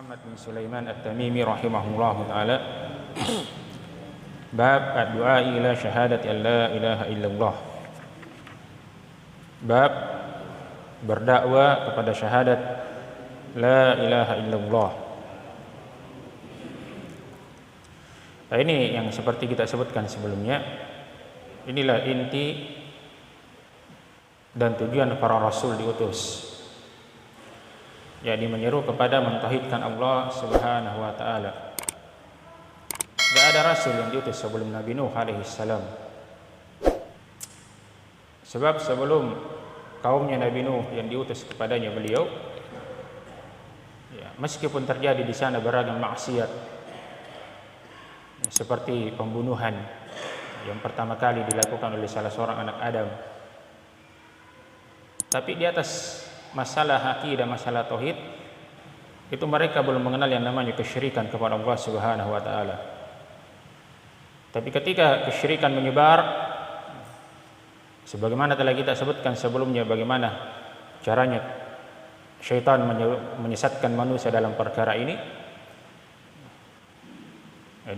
Muhammad bin Sulaiman At-Tamimi rahimahullahu taala. Bab ad-du'a ila syahadati an la ilaha illallah. Bab berdakwah kepada syahadat la ilaha illallah. Nah, ini yang seperti kita sebutkan sebelumnya. Inilah inti dan tujuan para rasul diutus, yakni menyeru kepada mentauhidkan Allah Subhanahu wa taala. Tidak ada rasul yang diutus sebelum Nabi Nuh alaihi salam. Sebab sebelum kaumnya Nabi Nuh yang diutus kepadanya beliau, meskipun terjadi di sana beragam maksiat, seperti pembunuhan yang pertama kali dilakukan oleh salah seorang anak Adam, tapi di atas masalah akidah, masalah tauhid, itu mereka belum mengenal yang namanya kesyirikan kepada Allah Subhanahu wa taala. Tapi ketika kesyirikan menyebar, sebagaimana telah kita sebutkan sebelumnya bagaimana caranya syaitan menyesatkan manusia dalam perkara ini,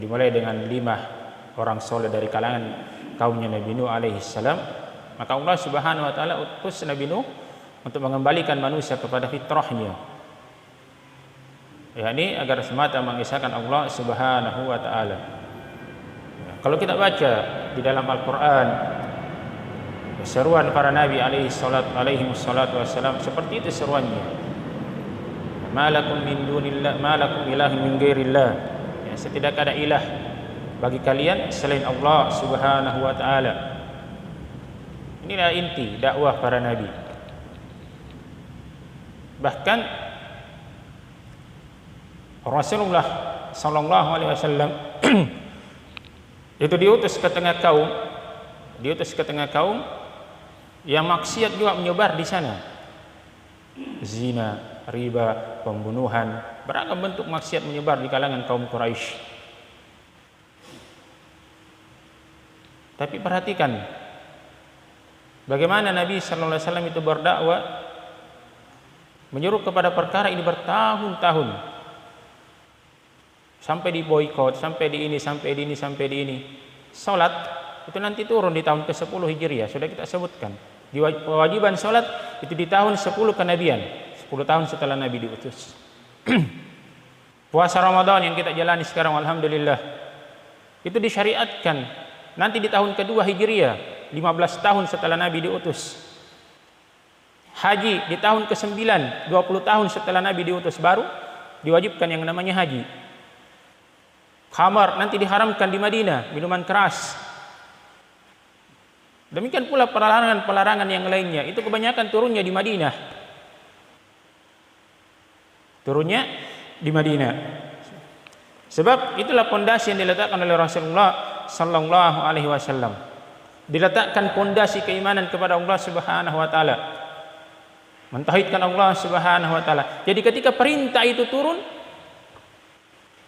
dimulai dengan 5 orang soleh dari kalangan kaumnya Nabi Nuh alaihi salam, maka Allah Subhanahu wa taala utus Nabi Nuh untuk mengembalikan manusia kepada fitrahnya, yakni agar semata mengisahkan Allah Subhanahu wa taala. Kalau kita baca di dalam Al-Qur'an seruan para nabi alaihi salatu wassalam, seperti itu seruannya. Malakum min dunillah, malakum ilahin min ghairillah. Tidak ada ilah bagi kalian selain Allah Subhanahu wa taala. Inilah inti dakwah para nabi. Bahkan Rasulullah sallallahu alaihi wasallam itu diutus ke tengah kaum yang maksiat juga menyebar di sana. Zina, riba, pembunuhan, beragam bentuk maksiat menyebar di kalangan kaum Quraisy. Tapi perhatikan bagaimana Nabi sallallahu alaihi wasallam itu berdakwah, menyeru kepada perkara ini bertahun-tahun, sampai di boikot, sampai di ini, sampai di ini, sampai di ini. Salat itu nanti turun di tahun ke-10 Hijriah, sudah kita sebutkan. Kewajiban salat itu di tahun 10 kenabian, 10 tahun setelah Nabi diutus. Puasa Ramadan yang kita jalani sekarang alhamdulillah, itu disyariatkan nanti di tahun kedua Hijriah, 15 tahun setelah Nabi diutus. Haji di tahun ke-9, 20 tahun setelah Nabi diutus baru diwajibkan yang namanya haji. Khamar nanti diharamkan di Madinah, minuman keras. Demikian pula pelarangan yang lainnya, itu kebanyakan turunnya di Madinah. Sebab itulah pondasi yang diletakkan oleh Rasulullah sallallahu alaihi wasallam. Diletakkan pondasi keimanan kepada Allah Subhanahu wa taala, mentauhidkan Allah Subhanahu wa taala. Jadi ketika perintah itu turun,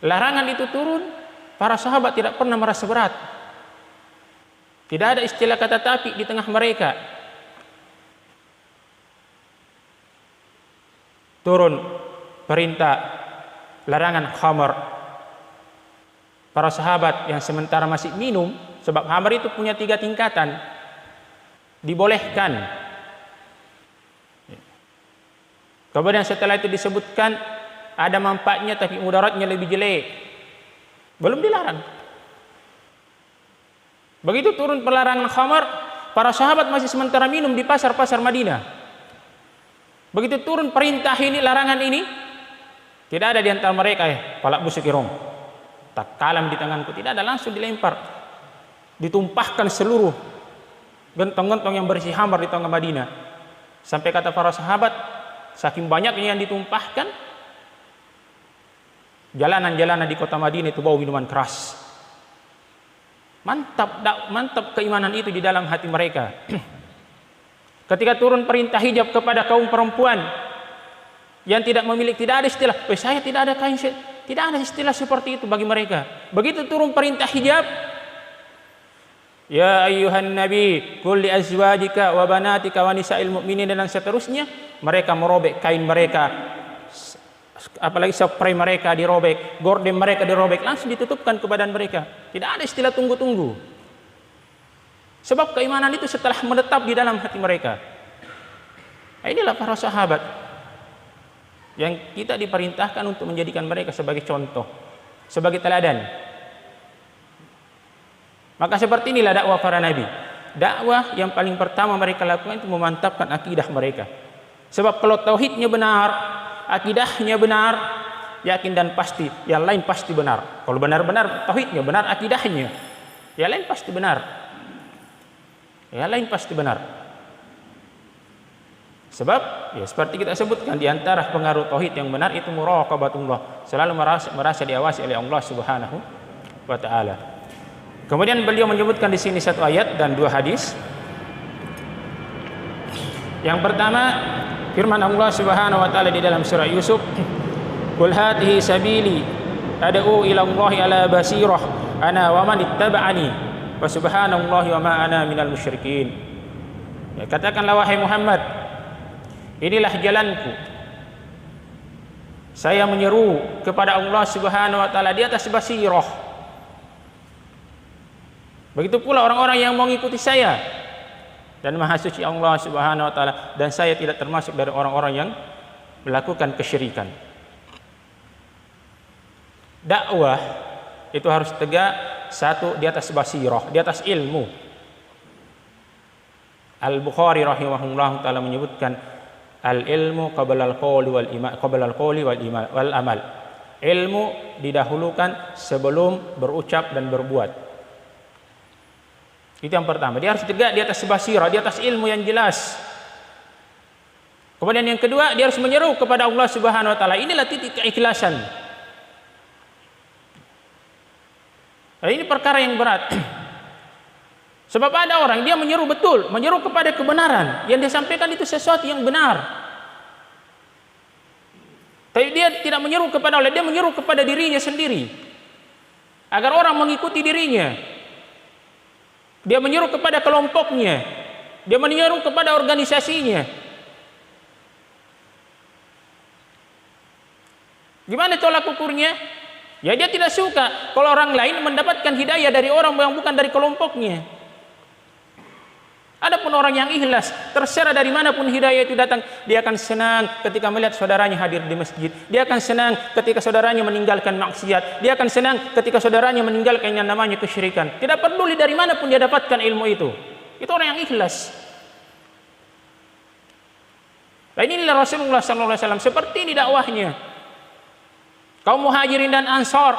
larangan itu turun, para sahabat tidak pernah merasa berat. Tidak ada istilah kata tapi di tengah mereka. Turun perintah larangan khamar, para sahabat yang sementara masih minum, sebab khamar itu punya 3 tingkatan, dibolehkan. Kemudian setelah itu disebutkan ada manfaatnya tapi mudaratnya lebih jelek, belum dilarang. Begitu turun pelarangan khamar, para sahabat masih sementara minum di pasar-pasar Madinah. Begitu turun perintah ini, larangan ini, tidak ada di antara mereka palak busikirong, tak kalam di tanganku, tidak ada, langsung dilempar, ditumpahkan seluruh gentong-gentong yang berisi khamar di tengah Madinah. Sampai kata para sahabat, saking banyaknya yang ditumpahkan, jalanan-jalanan di kota Madinah itu bau minuman keras. Mantap keimanan itu di dalam hati mereka. Ketika turun perintah hijab kepada kaum perempuan yang tidak memiliki, tidak ada istilah, saya tidak ada kain, tidak ada istilah seperti itu bagi mereka. Begitu turun perintah hijab, ya ayyuhan nabi qul li azwajika wa banatika wa nisa'il mu'minin dan seterusnya, mereka merobek kain mereka apalagi spray mereka dirobek, gorden mereka dirobek, langsung ditutupkan ke badan mereka. Tidak ada istilah tunggu-tunggu. Sebab keimanan itu setelah menetap di dalam hati mereka. Nah, inilah para sahabat yang kita diperintahkan untuk menjadikan mereka sebagai contoh, sebagai teladan. Maka seperti inilah dakwah para nabi. Dakwah yang paling pertama mereka lakukan itu memantapkan akidah mereka. Sebab kalau tauhidnya benar, akidahnya benar, yakin dan pasti yang lain pasti benar. Kalau benar-benar tauhidnya benar, akidahnya, yang lain pasti benar. Yang lain pasti benar. Sebab ya seperti kita sebutkan, di antara pengaruh tauhid yang benar itu muraqabatullah, selalu merasa diawasi oleh Allah Subhanahu wa taala. Kemudian beliau menyebutkan di sini satu ayat dan dua hadis. Yang pertama, firman Allah Subhanahu wa taala di dalam surah Yusuf, "Qul hadhihi sabili ad'u ila Allah ala basirah ana wa man ittaba'ani wa subhanallahi wa ma ana minal musyrikin." Ya, katakanlah wahai Muhammad, inilah jalanku. Saya menyeru kepada Allah Subhanahu wa taala di atas basirah. Begitu pula orang-orang yang mengikuti saya, dan maha suci Allah Subhanahu wa taala, dan saya tidak termasuk dari orang-orang yang melakukan kesyirikan. Dakwah itu harus tegak, satu, di atas basirah, di atas ilmu. Al-Bukhari rahimahullah taala menyebutkan al-ilmu qabla al-qawli wal amal. Ilmu didahulukan sebelum berucap dan berbuat. Itu yang pertama, dia harus tegak di atas basirah, di atas ilmu yang jelas. Kemudian yang kedua, dia harus menyeru kepada Allah Subhanahu wa taala. Inilah titik keikhlasan. Nah, ini perkara yang berat. Sebab ada orang dia menyeru betul, menyeru kepada kebenaran, yang dia sampaikan itu sesuatu yang benar. Tapi dia tidak menyeru kepada Allah, dia menyeru kepada dirinya sendiri, agar orang mengikuti dirinya. Dia menyeru kepada kelompoknya, dia menyeru kepada organisasinya. Gimana tolak ukurnya? Ya dia tidak suka kalau orang lain mendapatkan hidayah dari orang yang bukan dari kelompoknya. Adapun orang yang ikhlas, terserah dari manapun hidayah itu datang, dia akan senang ketika melihat saudaranya hadir di masjid. Dia akan senang ketika saudaranya meninggalkan maksiat. Dia akan senang ketika saudaranya meninggalkan yang namanya kesyirikan. Tidak peduli dari manapun dia dapatkan ilmu itu. Itu orang yang ikhlas. Nah, inilah Rasulullah SAW, seperti ini dakwahnya. Kaum Muhajirin dan Ansar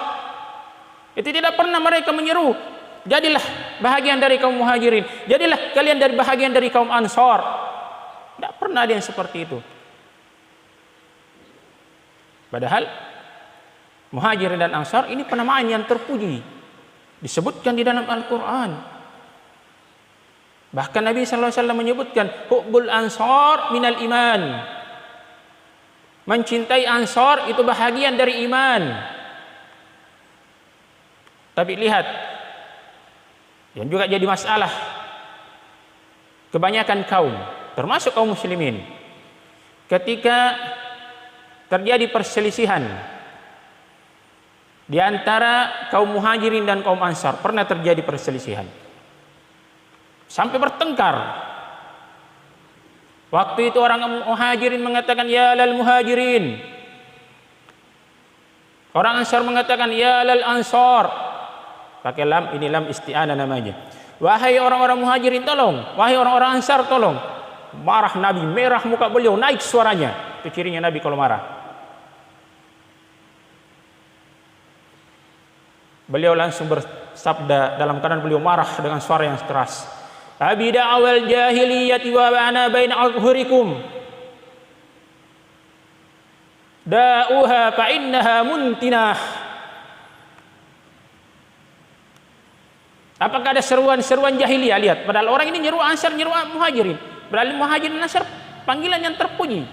itu tidak pernah mereka menyeru, jadilah bahagian dari kaum Muhajirin, jadilah kalian dari bahagian dari kaum Ansar. Tidak pernah ada yang seperti itu. Padahal Muhajirin dan Ansar ini penamaan yang terpuji, disebutkan di dalam Al-Quran. Bahkan Nabi SAW menyebutkan hubbul ansar minal iman. Mencintai Ansar itu bahagian dari iman. Tapi lihat, yang juga jadi masalah, kebanyakan kaum, termasuk kaum muslimin, ketika terjadi perselisihan di antara kaum Muhajirin dan kaum Ansar, pernah terjadi perselisihan sampai bertengkar. Waktu itu orang Muhajirin mengatakan ya lal Muhajirin, orang Ansar mengatakan ya lal Ansar, pakai lam, ini lam isti'anah namanya. Wahai orang-orang Muhajirin tolong, wahai orang-orang Ansar tolong. Marah Nabi, merah muka beliau, naik suaranya. Itu cirinya Nabi kalau marah. Beliau langsung bersabda dalam keadaan beliau marah dengan suara yang keras. Abi da'awal jahiliyati wa ana baina adhurikum da'uha fa innaha muntinah. Apakah ada seruan-seruan jahiliyah? Lihat, padahal orang ini nyeru Ansar, nyeru Muhajirin. Berarti Muhajirin Ansar panggilan yang terpuji.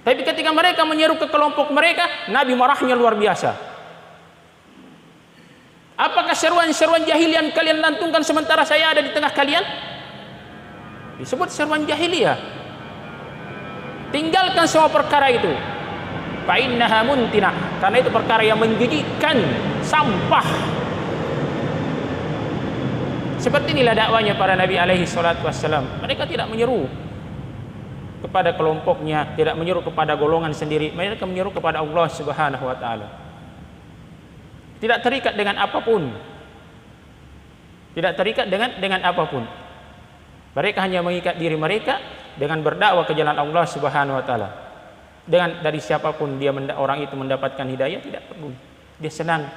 Tapi ketika mereka menyeru ke kelompok mereka, Nabi marahnya luar biasa. Apakah seruan-seruan jahiliyah kalian lantungkan sementara saya ada di tengah kalian? Disebut seruan jahiliyah. Tinggalkan semua perkara itu. fa innaha muntina, karena itu perkara yang menjijikkan, sampah. Seperti inilah dakwanya para nabi alaihi salatu wassalam. Mereka tidak menyeru kepada kelompoknya, tidak menyeru kepada golongan sendiri, mereka menyeru kepada Allah Subhanahu wa taala. Tidak terikat dengan apapun. Tidak terikat dengan apapun. Mereka hanya mengikat diri mereka dengan berdakwah ke jalan Allah Subhanahu wa taala. Dengan dari siapapun dia orang itu mendapatkan hidayah, tidak peduli. Dia senang,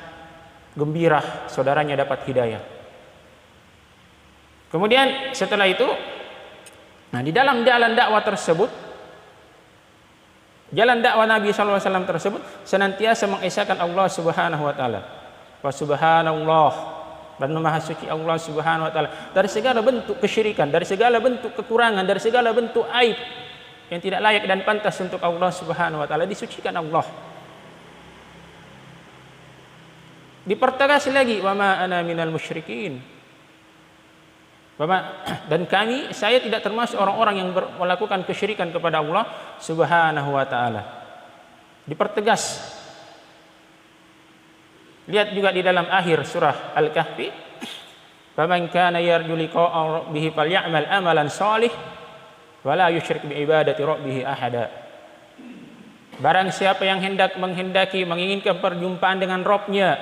gembira saudaranya dapat hidayah. Kemudian setelah itu, nah di dalam jalan dakwah tersebut, jalan dakwah Nabi SAW tersebut senantiasa mengesahkan Allah Subhanahu wa taala. Wa subhanallah, dan maha suci Allah Subhanahu wa taala dari segala bentuk kesyirikan, dari segala bentuk kekurangan, dari segala bentuk aib yang tidak layak dan pantas untuk Allah Subhanahu wa taala. Disucikan Allah. Dipertegas lagi, wa ma ana minal musyrikin. Dan saya tidak termasuk orang-orang yang melakukan kesyirikan kepada Allah Subhanahu wa taala. Dipertegas. Lihat juga di dalam akhir surah Al-Kahfi, faman kana yarju liqa'a rabbih falyamal amalan shalih wa la yusyrik bi ibadati rabbih ahada. Barang siapa yang menghendaki menginginkan perjumpaan dengan Rabb-nya,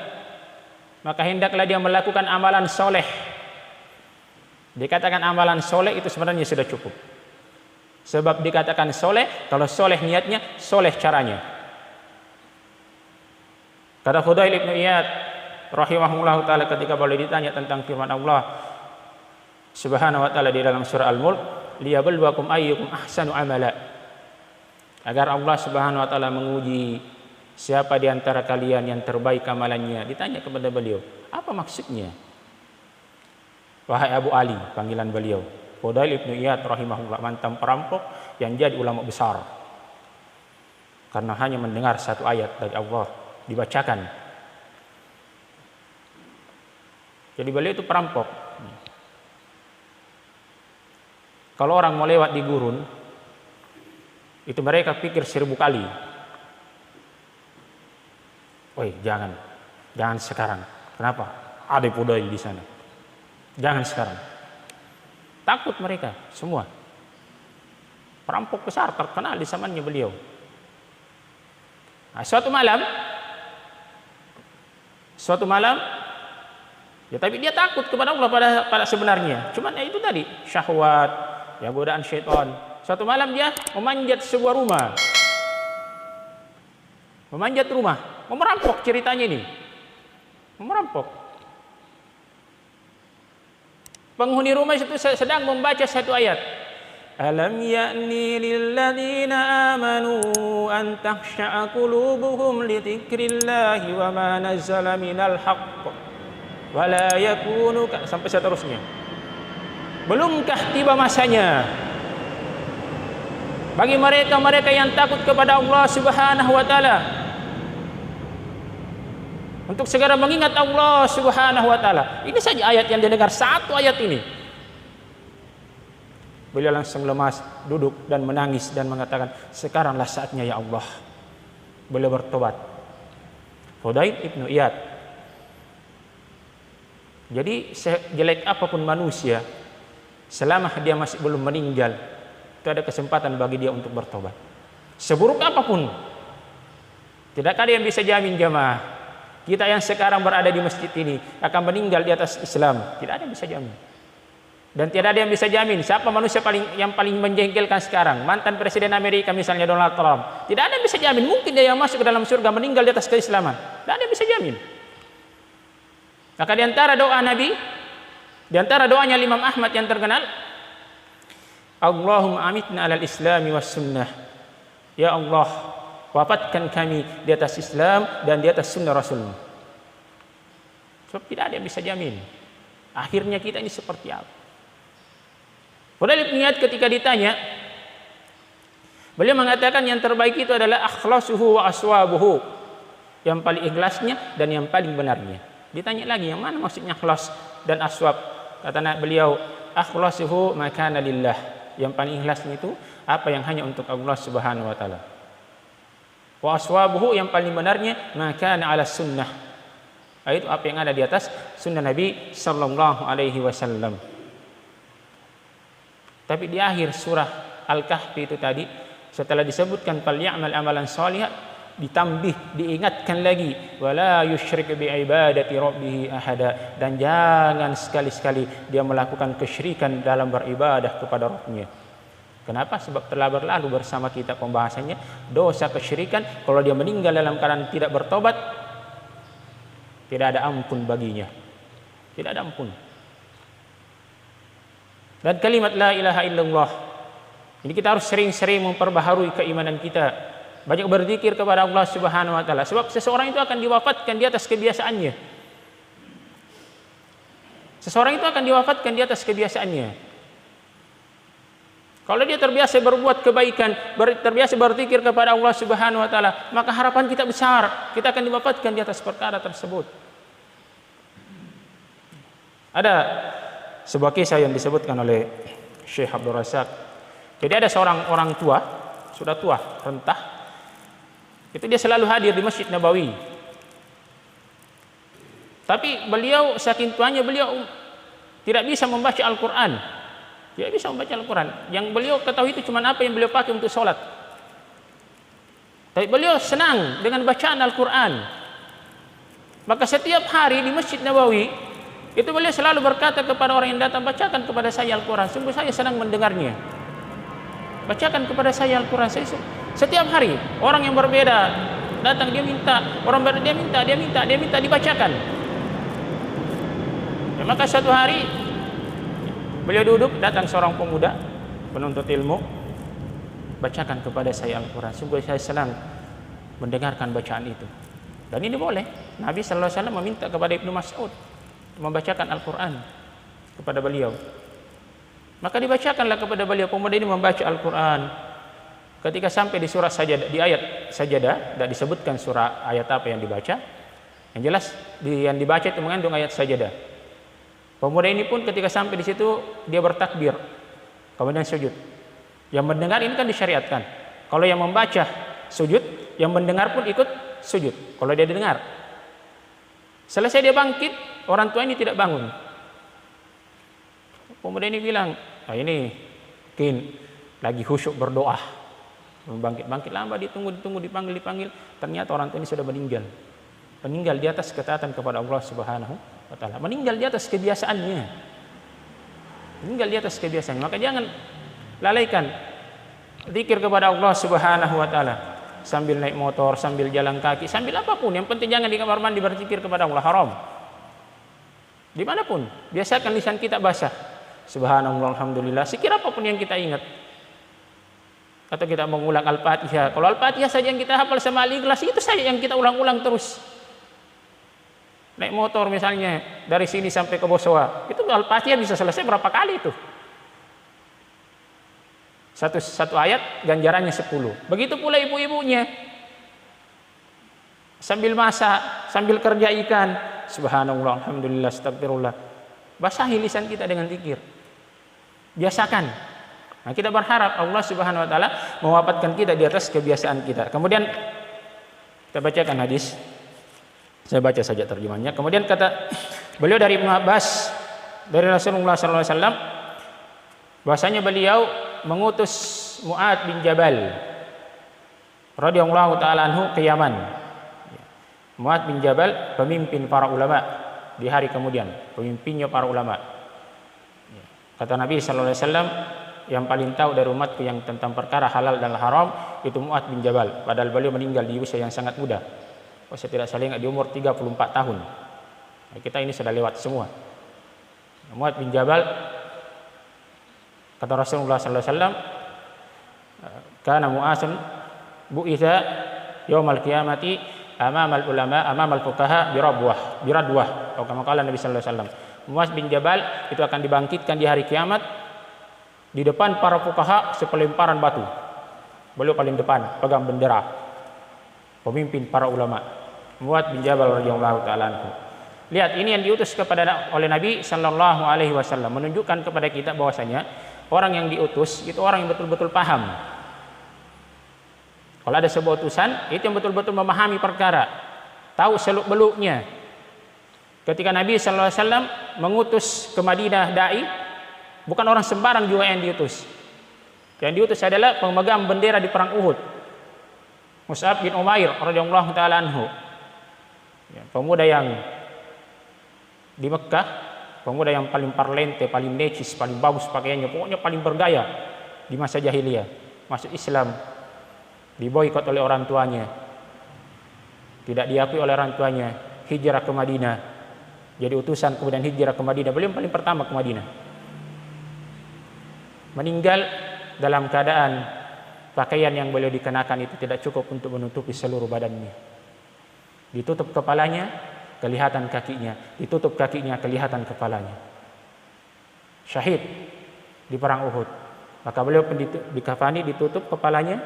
maka hendaklah dia melakukan amalan soleh. Dikatakan amalan soleh itu sebenarnya sudah cukup. Sebab dikatakan soleh, kalau soleh niatnya, soleh caranya. Kata Fudail ibn Iyad rahimahullah ta'ala ketika boleh ditanya tentang firman Allah Subhanahu wa ta'ala di dalam surah Al-Mulk, liyabluwakum ayyukum ahsanu amala. Agar Allah Subhanahu wa ta'ala menguji siapa di antara kalian yang terbaik amalannya. Ditanya kepada beliau, apa maksudnya? Wahai Abu Ali, panggilan beliau. Fudail ibn Iyad rahimahullah, mantan perampok yang jadi ulama besar. Karena hanya mendengar satu ayat dari Allah dibacakan. Jadi beliau itu perampok. Kalau orang mau lewat di gurun, itu mereka pikir 1000 kali. Woi, jangan sekarang. Kenapa? Ada Fudail di sana. Jangan sekarang. Takut mereka semua. Perampok besar terkenal di zamannya beliau. Nah, suatu malam, ya tapi dia takut kepada Allah pada sebenarnya. Cuman ya itu tadi syahwat, ya godaan syaitan. Suatu malam dia memanjat sebuah rumah. Memanjat rumah, mau merampok ceritanya ini. Mau merampok. Penghuni rumah itu sedang membaca satu ayat. Alam ya'ni lilladzina amanu an takhsha'a qulubuhum li dzikrillahi wa ma nazzala minal haqq wa la yakunu sampai seterusnya. Belumkah tiba masanya bagi mereka yang takut kepada Allah Subhanahu wa taala untuk segera mengingat Allah Subhanahu wa taala. Ini saja ayat yang didengar, satu ayat ini. Beliau langsung lemas, duduk dan menangis dan mengatakan, sekaranglah saatnya ya Allah. Beliau bertobat. Fudail ibn Iyad. Jadi sejelek apapun manusia, selama dia masih belum meninggal, itu ada kesempatan bagi dia untuk bertobat. Seburuk apapun, tidak ada yang bisa jamin jamaah. Kita yang sekarang berada di masjid ini akan meninggal di atas Islam. Tidak ada yang bisa jamin. Dan tidak ada yang bisa jamin siapa manusia yang paling menjengkelkan sekarang. Mantan Presiden Amerika misalnya Donald Trump. Tidak ada yang bisa jamin. Mungkin dia yang masuk ke dalam surga meninggal di atas keislaman. Tidak ada yang bisa jamin. Maka di antara doa Nabi, di antara doanya Imam Ahmad yang terkenal, Allahumma amitna alal islami was sunnah. Ya Allah, wafatkan kami di atas Islam dan di atas sunnah Rasulullah. Sebab tidak ada yang bisa jamin akhirnya kita ini seperti apa. Fudail ibn Iyad ketika ditanya, beliau mengatakan yang terbaik itu adalah akhlasuhu wa aswabuhu, yang paling ikhlasnya dan yang paling benarnya. Ditanya lagi, yang mana maksudnya ikhlas dan aswab? Kata beliau, akhlasuhu ma kana lillah, yang paling ikhlasnya itu apa yang hanya untuk Allah Subhanahu wa taala. Wa aswabuhu, yang paling benarnya, maka ala sunnah, itu apa yang ada di atas sunnah Nabi sallallahu alaihi wasallam. Tapi di akhir surah Al-Kahfi itu tadi, setelah disebutkan falyamal amalan shalihan, ditambih, diingatkan lagi, wala yusyrik bi ibadati rabbih ahada, dan jangan sekali-sekali dia melakukan kesyirikan dalam beribadah kepada Rabbnya. Kenapa? Sebab telah berlalu bersama kita pembahasannya, dosa kesyirikan kalau dia meninggal dalam keadaan tidak bertobat, tidak ada ampun baginya, tidak ada ampun. Dan kalimat la ilaha illallah ini kita harus sering-sering memperbaharui keimanan kita, banyak berzikir kepada Allah Subhanahu wa taala, sebab seseorang itu akan diwafatkan di atas kebiasaannya. Seseorang itu akan diwafatkan di atas kebiasaannya. Kalau dia terbiasa berbuat kebaikan, terbiasa berzikir kepada Allah Subhanahu wa taala, maka harapan kita besar, kita akan diwafatkan di atas perkara tersebut. Ada sebuah kisah yang disebutkan oleh Syekh Abdul Razak. Jadi ada seorang orang tua, sudah tua, rentah. Itu dia selalu hadir di Masjid Nabawi. Tapi beliau saking tuanya, beliau tidak bisa membaca Al-Qur'an. Dia bisa membaca Al-Quran. Yang beliau ketahui itu cuma apa yang beliau pakai untuk sholat. Tapi beliau senang dengan bacaan Al-Quran. Maka setiap hari di Masjid Nabawi itu beliau selalu berkata kepada orang yang datang, bacakan kepada saya Al-Quran, sungguh saya senang mendengarnya. Bacakan kepada saya Al-Quran. Setiap hari orang yang berbeda datang, dia minta, orang berbeda dia minta dibacakan. Ya, maka suatu hari beliau duduk, datang seorang pemuda penuntut ilmu, bacakan kepada saya Al-Quran, sungguh saya senang mendengarkan bacaan itu. Dan ini boleh. Nabi sallallahu alaihi wasallam meminta kepada Ibnu Mas'ud membacakan Al-Quran kepada beliau. Maka dibacakanlah kepada beliau. Pemuda ini membaca Al-Quran. Ketika sampai di surah Sajadah, di ayat Sajadah, tidak disebutkan surah ayat apa yang dibaca. Yang jelas yang dibaca itu mengandung ayat Sajadah. Pemuda ini pun ketika sampai di situ dia bertakbir, kemudian sujud. Yang mendengar ini kan disyariatkan. Kalau yang membaca sujud, yang mendengar pun ikut sujud. Kalau dia dengar. Selesai dia bangkit, orang tua ini tidak bangun. Pemuda ini bilang, ini mungkin lagi khusyuk berdoa. Bangkit lama, ditunggu, dipanggil. Ternyata orang tua ini sudah meninggal. Meninggal di atas ketaatan kepada Allah Subhanahu wa taala. Meninggal di atas kebiasaannya. Maka jangan lalaikan zikir kepada Allah Subhanahu wa taala. Sambil naik motor, sambil jalan kaki, sambil apapun. Yang penting jangan di kamar mandi berzikir kepada Allah, haram. Dimanapun, biasakan lisan kita basah. Subhanallah, alhamdulillah, sekira apapun yang kita ingat. Atau kita mengulang Al-Fatihah. Kalau Al-Fatihah saja yang kita hafal sama Al-Ikhlas, itu saja yang kita ulang-ulang terus. Naik motor misalnya dari sini sampai ke Bosowa, itu Al-Fatihah bisa selesai berapa kali itu? Satu ayat ganjarannya 10. Begitu pula ibu-ibunya. Sambil masak, sambil kerja ikan, subhanallah, alhamdulillah, astagfirullah. Basahi lisan kita dengan zikir. Biasakan. Nah, kita berharap Allah Subhanahu wa taala mewafatkan kita di atas kebiasaan kita. Kemudian kita bacakan hadis. Saya baca saja terjemahnya. Kemudian kata beliau dari Ibnu Abbas, dari Rasulullah sallallahu alaihi wasallam, bahwasanya beliau mengutus Mu'adz bin Jabal radhiyallahu taala anhu ke Yaman. Mu'adz bin Jabal pemimpin para ulama di hari kemudian, pemimpinnya para ulama. Kata Nabi sallallahu alaihi wasallam, yang paling tahu dari umatku yang tentang perkara halal dan haram itu Mu'adz bin Jabal, padahal beliau meninggal di usia yang sangat muda. Saya tidak salah ingat di umur 34 tahun. Nah, kita ini sudah lewat semua. Mu'adz bin Jabal, kata Rasulullah sallallahu alaihi wasallam, kana Mu'adzun bu'itha yaumal qiyamati amamal ulama amamal fuqaha biradwah. Atau kama qala Nabi sallallahu alaihi wasallam, Mu'adz bin Jabal itu akan dibangkitkan di hari kiamat di depan para fuqaha sepelemparan batu. Beliau paling depan, pegang bendera, pemimpin para ulama. Mu'adz bin Jabal radhiyallahu taala anhu. Lihat, ini yang diutus oleh Nabi sallallahu alaihi wasallam, menunjukkan kepada kita bahwasanya orang yang diutus itu orang yang betul-betul paham. Kalau ada sebuah utusan, itu yang betul-betul memahami perkara, tahu seluk-beluknya. Ketika Nabi sallallahu alaihi wasallam mengutus ke Madinah dai, bukan orang sembarang juga yang diutus. Yang diutus adalah pemegang bendera di perang Uhud, Mus'ab bin Umair radhiyallahu taala anhu. Ya, pemuda yang di Mekah, pemuda yang paling parlente, paling necis, paling bagus pakaiannya, pokoknya paling bergaya di masa jahiliyah. Masuk Islam, diboikot oleh orang tuanya, tidak diakui oleh orang tuanya, hijrah ke Madinah, jadi utusan, kemudian hijrah ke Madinah. Beliau paling pertama ke Madinah. Meninggal dalam keadaan pakaian yang beliau dikenakan itu tidak cukup untuk menutupi seluruh badannya. Ditutup kepalanya, kelihatan kakinya, ditutup kakinya, kelihatan kepalanya. Syahid di perang Uhud. Maka beliau dikafani, ditutup kepalanya,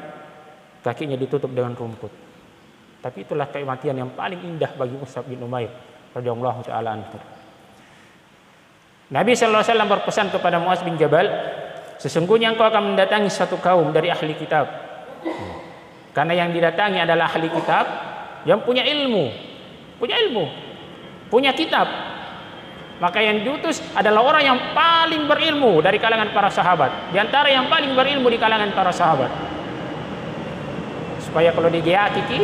kakinya ditutup dengan rumput. Tapi itulah kematian yang paling indah bagi Mus'ab bin Umair radhiyallahu taala anhu. Nabi sallallahu alaihi wasallam berpesan kepada Muaz bin Jabal, sesungguhnya engkau akan mendatangi satu kaum dari ahli kitab. Karena yang didatangi adalah ahli kitab yang punya ilmu, punya kitab. Maka yang diutus adalah orang yang paling berilmu dari kalangan para sahabat, di antara yang paling berilmu di kalangan para sahabat. Supaya kalau digeyaki,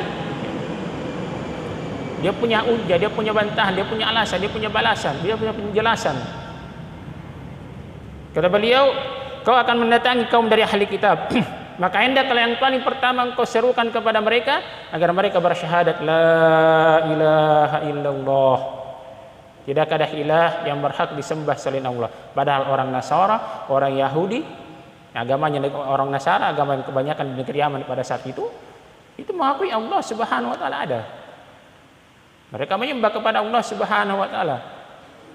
dia punya hujah, dia punya bantahan, dia punya alasan, dia punya balasan, dia punya penjelasan. Kata beliau, kau akan mendatangi kaum dari ahli kitab. Maka hendaklah yang paling pertama engkau serukan kepada mereka agar mereka bersyahadat la ilaha illallah. Tidak ada ilah yang berhak disembah selain Allah. Padahal orang Nasara, orang Yahudi, agamanya orang Nasara, agama yang kebanyakan di negeri Yaman pada saat itu mengakui Allah Subhanahu wa taala ada. Mereka menyembah kepada Allah Subhanahu wa taala.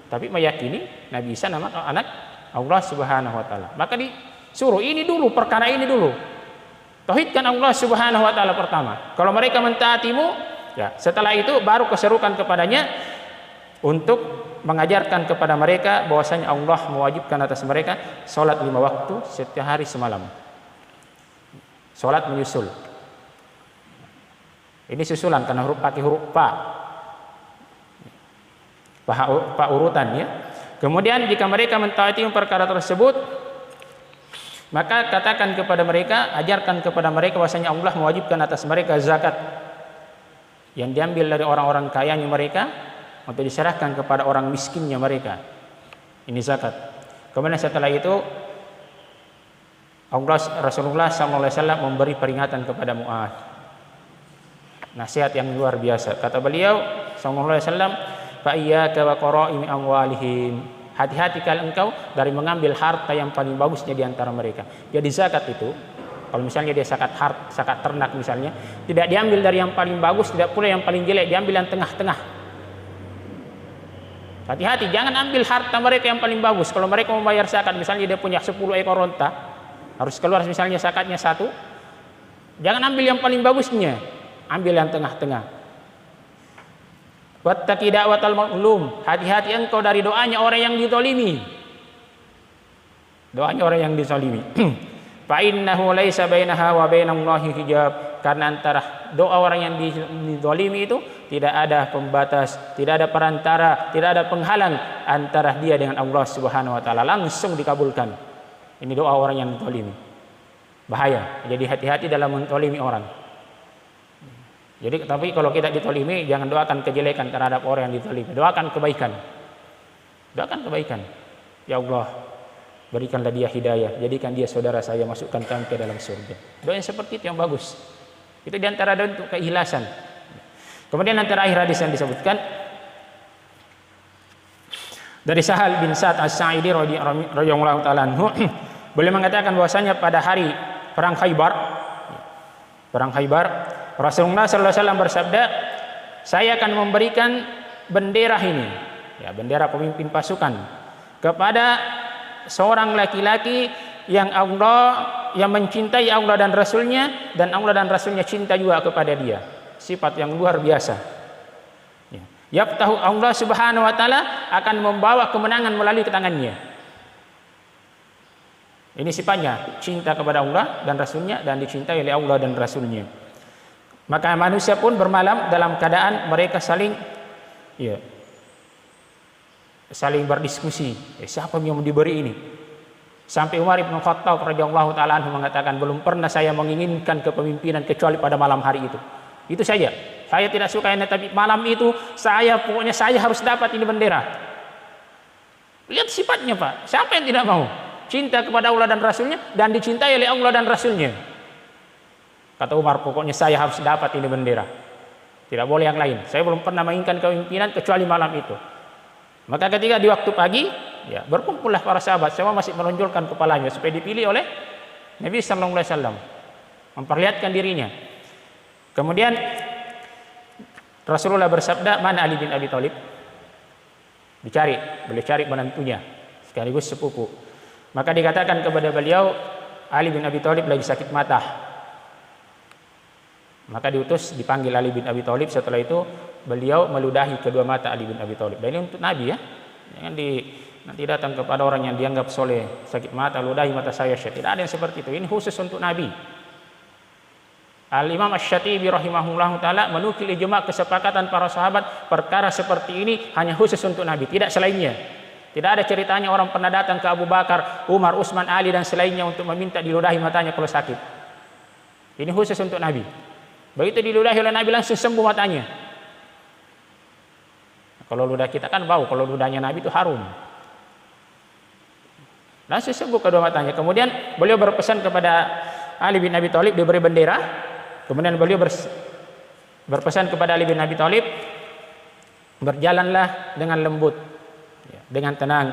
Tapi meyakini Nabi Isa anak Allah Subhanahu wa taala. Maka disuruh ini dulu, perkara ini dulu. Tauhidkan Allah Subhanahu wa taala pertama. Kalau mereka mentaatimu, ya, setelah itu baru keserukan kepadanya untuk mengajarkan kepada mereka bahwasanya Allah mewajibkan atas mereka salat 5 waktu setiap hari semalam. Salat menyusul. Ini susulan karena pakai huruf pa urutan ya. Kemudian jika mereka mentaati perkara tersebut, maka katakan kepada mereka, ajarkan kepada mereka bahwasanya Allah mewajibkan atas mereka zakat yang diambil dari orang-orang kayanya mereka untuk diserahkan kepada orang miskinnya mereka. Ini zakat. Kemudian setelah itu Rasulullah SAW memberi peringatan kepada Mu'adz. Nasihat yang luar biasa. Kata beliau sallallahu alaihi wasallam, fa iyyaka wa qara'imi amwalihim. Hati-hati kalian engkau dari mengambil harta yang paling bagusnya di antara mereka. Jadi zakat itu, kalau misalnya dia zakat ternak misalnya, tidak diambil dari yang paling bagus, tidak pula yang paling jelek, diambil yang tengah-tengah. Hati-hati, jangan ambil harta mereka yang paling bagus. Kalau mereka membayar zakat, misalnya dia punya 10 ekor onta, harus keluar misalnya zakatnya 1, jangan ambil yang paling bagusnya, ambil yang tengah-tengah. Wattaqi da'watal mazlum, hati-hati engkau dari doanya orang yang dizalimi. Doanya orang yang dizalimi. Fa innahu laisa bainaha wa bainallahi hijab, karena antara doa orang yang dizalimi itu tidak ada pembatas, tidak ada perantara, tidak ada penghalang antara dia dengan Allah Subhanahu wa taala, langsung dikabulkan. Ini doa orang yang dizalimi. Bahaya. Jadi hati-hati dalam menzalimi orang. Jadi tapi kalau kita ditolimi, jangan doakan kejelekan terhadap orang yang ditolimi, doakan kebaikan. Doakan kebaikan. Ya Allah, berikanlah dia hidayah, jadikan dia saudara saya, masukkan kami ke dalam surga. Doa yang seperti itu yang bagus. Itu diantara doa untuk keikhlasan. Kemudian antara akhir hadis yang disebutkan dari Sahal bin Sa'ad As-Sa'idi radhiyallahu taala anhu, beliau mengatakan bahwasanya pada hari perang Khaybar, Rasulullah sallallahu alaihi wasallam bersabda, saya akan memberikan bendera ini, ya, bendera pemimpin pasukan, kepada seorang laki-laki yang mencintai Allah dan Rasulnya, dan Allah dan Rasulnya cinta juga kepada dia. Sifat yang luar biasa. Yaftahu, Allah Subhanahu wa taala akan membawa kemenangan melalui tangannya. Ini sifatnya, cinta kepada Allah dan Rasulnya, dan dicintai oleh Allah dan Rasulnya. Maka manusia pun bermalam dalam keadaan mereka saling berdiskusi, siapa yang mau diberi ini. Sampai Umar bin Khattab radhiyallahu taala anhu mengatakan, belum pernah saya menginginkan kepemimpinan kecuali pada malam hari itu. Itu saja. Saya tidak suka ini, tapi malam itu pokoknya saya harus dapat ini bendera. Lihat sifatnya, Pak. Siapa yang tidak mau? Cinta kepada Allah dan Rasulnya dan dicintai oleh Allah dan Rasulnya. Kata Umar, pokoknya saya harus dapat ini bendera. Tidak boleh yang lain. Saya belum pernah menginginkan kepemimpinan kecuali malam itu. Maka ketika di waktu pagi, berkumpullah para sahabat, semua masih menonjolkan kepalanya supaya dipilih oleh Nabi sallallahu alaihi wasallam, memperlihatkan dirinya. Kemudian Rasulullah bersabda, "Mana Ali bin Abi Thalib?" Dicari, beliau cari menantunya sekaligus sepupu. Maka dikatakan kepada beliau, Ali bin Abi Thalib lagi sakit mata. Maka diutus dipanggil Ali bin Abi Thalib. Setelah itu beliau meludahi kedua mata Ali bin Abi Thalib. Dan ini untuk Nabi, ya. Jangan nanti datang kepada orang yang dianggap soleh, sakit mata, ludahi mata saya. Tidak ada yang seperti itu. Ini khusus untuk Nabi. Al-Imam Asy-Syatibi rahimahullah ta'ala menukil ijma' kesepakatan para sahabat, perkara seperti ini hanya khusus untuk Nabi, tidak selainnya. Tidak ada ceritanya orang pernah datang ke Abu Bakar, Umar, Utsman, Ali dan selainnya untuk meminta diludahi matanya kalau sakit. Ini khusus untuk Nabi. Begitu diludahi oleh Nabi langsung sembuh matanya. Kalau ludah kita kan bau, kalau ludahnya Nabi itu harum. Langsung sembuh kedua matanya. Kemudian beliau berpesan kepada Ali bin Abi Thalib diberi bendera. Kemudian beliau berpesan kepada Ali bin Abi Thalib, berjalanlah dengan lembut, dengan tenang,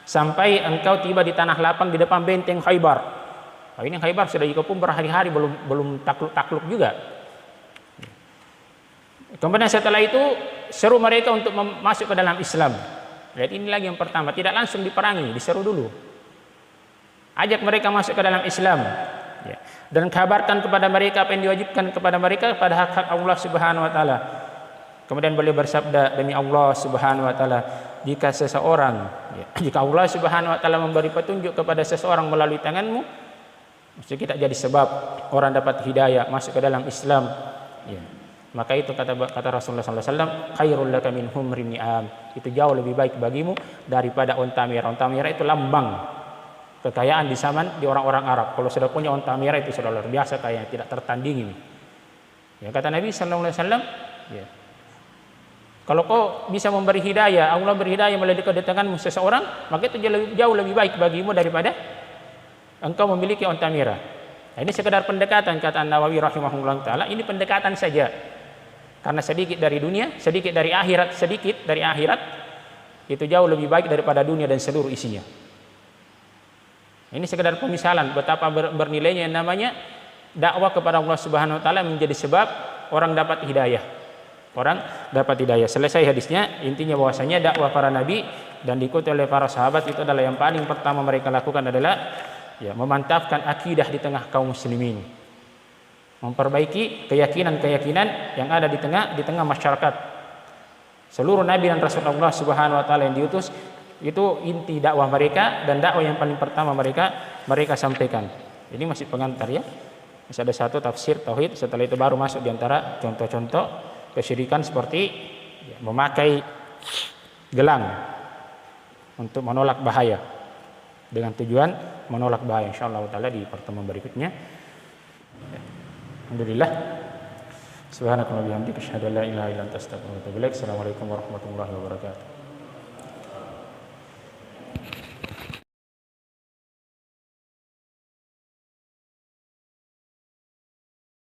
sampai engkau tiba di tanah lapang di depan benteng Khaybar. Nah, ini Khaybar sudah dikepung berhari-hari, belum takluk juga. Kemudian setelah itu seru mereka untuk masuk ke dalam Islam. Lihat, ini lagi yang pertama, tidak langsung diperangi, diseru dulu. Ajak mereka masuk ke dalam Islam. Dan kabarkan kepada mereka apa yang diwajibkan kepada mereka pada hak-hak Allah Subhanahu wa taala. Kemudian beliau bersabda, demi Allah Subhanahu wa taala, jika Allah Subhanahu wa taala memberi petunjuk kepada seseorang melalui tanganmu, mesti kita jadi sebab orang dapat hidayah masuk ke dalam Islam. Maka itu kata Rasulullah sallallahu alaihi wasallam, khairul laka min humrin ni'am. Itu jauh lebih baik bagimu daripada unta merah. Unta merah itu lambang kekayaan di zaman di orang-orang Arab. Kalau sudah punya unta merah itu sudah luar biasa kaya, tidak tertandingi. Kata Nabi sallallahu alaihi wasallam, kalau kau bisa memberi hidayah, Allah beri hidayah melalui kedatanganmu seseorang, maka itu jauh lebih baik bagimu daripada engkau memiliki unta merah. Nah, ini sekedar pendekatan, kata An-Nawawi rahimahullah taala, ini pendekatan saja. Karena sedikit dari dunia, sedikit dari akhirat, itu jauh lebih baik daripada dunia dan seluruh isinya. Ini sekedar pemisalan betapa bernilainya yang namanya dakwah kepada Allah Subhanahu wa taala menjadi sebab orang dapat hidayah. Selesai hadisnya, intinya bahwasanya dakwah para nabi dan diikuti oleh para sahabat itu adalah yang paling pertama mereka lakukan adalah memantapkan akidah di tengah kaum muslimin. Memperbaiki keyakinan-keyakinan yang ada di tengah masyarakat. Seluruh nabi dan rasul Allah Subhanahu wa taala yang diutus itu inti dakwah mereka, dan dakwah yang paling pertama mereka sampaikan. Ini masih pengantar, ya. Masih ada satu tafsir tauhid, setelah itu baru masuk di antara contoh-contoh kesyirikan seperti memakai gelang untuk menolak bahaya, dengan tujuan menolak bahaya. Insyaallah taala di pertemuan berikutnya. Alhamdulillah. Subhanakallahumma wa bihamdika asyhadu an la ilaha illa anta astaghfiruka wa atubu ilaik. Assalamualaikum warahmatullahi wabarakatuh.